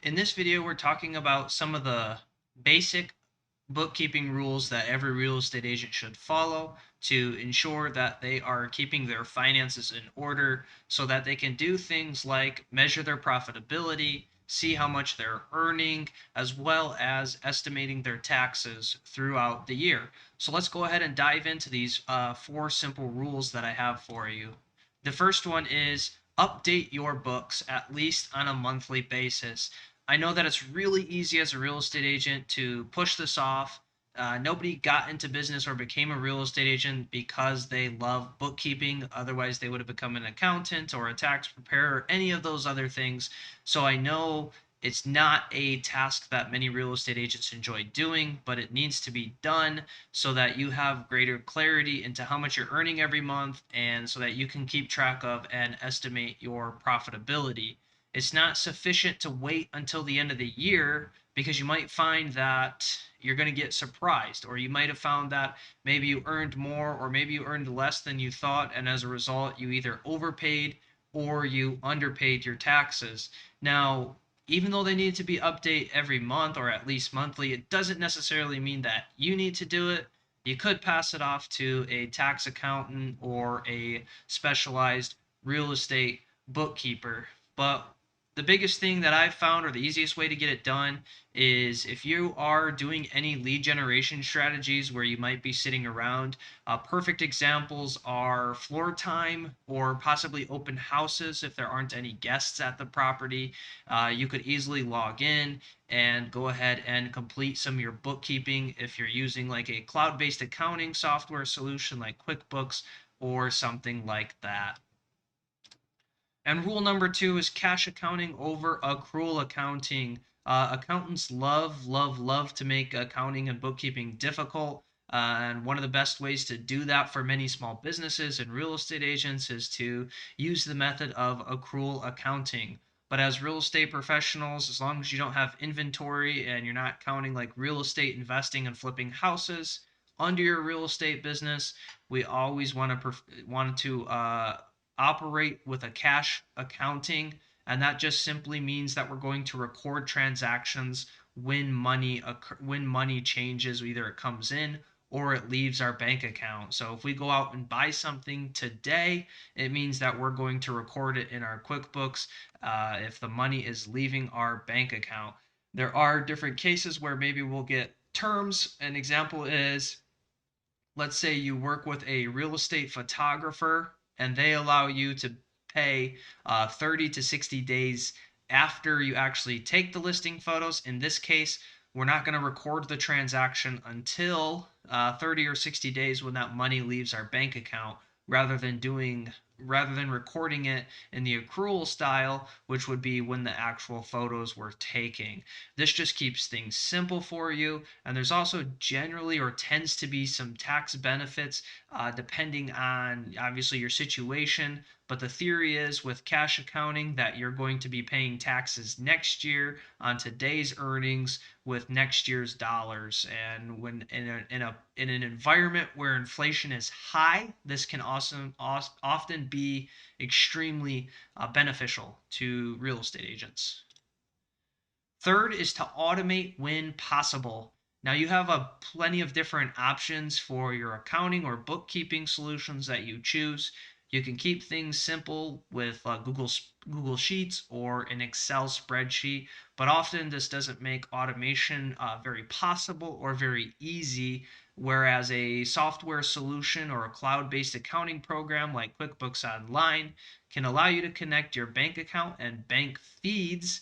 In this video, we're talking about some of the basic bookkeeping rules that every real estate agent should follow to ensure that they are keeping their finances in order so that they can do things like measure their profitability, see how much they're earning, as well as estimating their taxes throughout the year. So let's go ahead and dive into these four simple rules that I have for you. The first one is update your books at least on a monthly basis. I know that it's really easy as a real estate agent to push this off. Nobody got into business or became a real estate agent because they love bookkeeping. Otherwise, they would have become an accountant or a tax preparer or any of those other things. So I know it's not a task that many real estate agents enjoy doing, but it needs to be done so that you have greater clarity into how much you're earning every month and so that you can keep track of and estimate your profitability. It's not sufficient to wait until the end of the year because you might find that you're going to get surprised, or you might have found that maybe you earned more or maybe you earned less than you thought, and as a result, you either overpaid or you underpaid your taxes. Now, even though they need to be updated every month or at least monthly, it doesn't necessarily mean that you need to do it. You could pass it off to a tax accountant or a specialized real estate bookkeeper. But the biggest thing that I've found, or the easiest way to get it done, is if you are doing any lead generation strategies where you might be sitting around. Perfect examples are floor time or possibly open houses if there aren't any guests at the property. You could easily log in and go ahead and complete some of your bookkeeping if you're using like a cloud-based accounting software solution like QuickBooks or something like that. And rule number two is cash accounting over accrual accounting. Accountants love to make accounting and bookkeeping difficult. And one of the best ways to do that for many small businesses and real estate agents is to use the method of accrual accounting. But as real estate professionals, as long as you don't have inventory and you're not counting like real estate investing and flipping houses under your real estate business, we always want to operate with a cash accounting, and that just simply means that we're going to record transactions when money changes, either it comes in or it leaves our bank account. So if we go out and buy something today, it means that we're going to record it in our QuickBooks if the money is leaving our bank account. There are different cases where maybe we'll get terms. An example is, let's say you work with a real estate photographer and they allow you to pay 30 to 60 days after you actually take the listing photos. In this case, we're not going to record the transaction until 30 or 60 days when that money leaves our bank account, rather than recording it in the accrual style, which would be when the actual photos were taken. This just keeps things simple for you, and there's also generally or tends to be some tax benefits depending on obviously your situation. But the theory is with cash accounting that you're going to be paying taxes next year on today's earnings with next year's dollars. And when in an environment where inflation is high, this can also often be extremely beneficial to real estate agents. Third is to automate when possible. Now you have plenty of different options for your accounting or bookkeeping solutions that you choose. You can keep things simple with Google Sheets or an Excel spreadsheet, but often this doesn't make automation very possible or very easy. Whereas a software solution or a cloud-based accounting program like QuickBooks Online can allow you to connect your bank account and bank feeds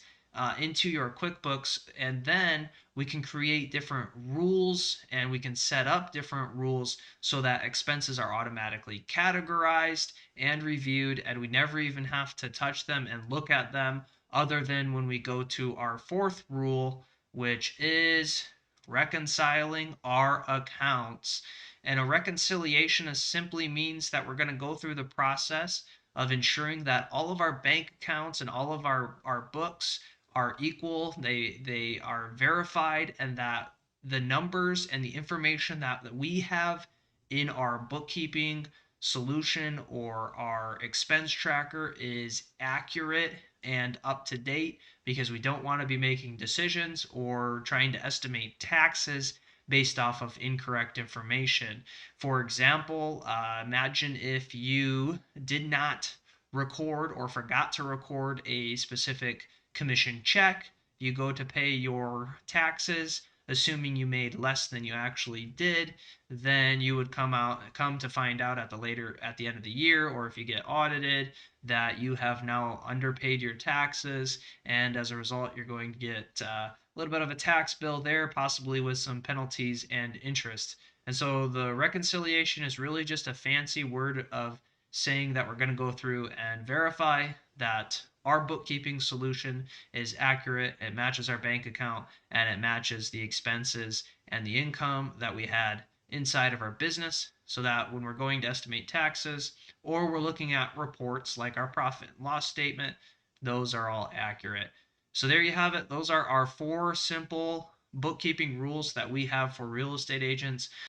into your QuickBooks, and then we can create different rules and we can set up different rules so that expenses are automatically categorized and reviewed, and we never even have to touch them and look at them other than when we go to our fourth rule, which is reconciling our accounts. And a reconciliation is simply means that we're going to go through the process of ensuring that all of our bank accounts and all of our books are equal, they are verified, and that the numbers and the information that we have in our bookkeeping solution or our expense tracker is accurate and up to date because we don't want to be making decisions or trying to estimate taxes based off of incorrect information. For example, imagine if you did not record or forgot to record a specific commission check. You go to pay your taxes, assuming you made less than you actually did, then you would come to find out at the end of the year, or if you get audited, that you have now underpaid your taxes, and as a result you're going to get a little bit of a tax bill there, possibly with some penalties and interest. And so the reconciliation is really just a fancy word of saying that we're going to go through and verify that our bookkeeping solution is accurate, it matches our bank account, and it matches the expenses and the income that we had inside of our business, so that when we're going to estimate taxes or we're looking at reports like our profit and loss statement, those are all accurate. So there you have it. Those are our 4 simple bookkeeping rules that we have for real estate agents.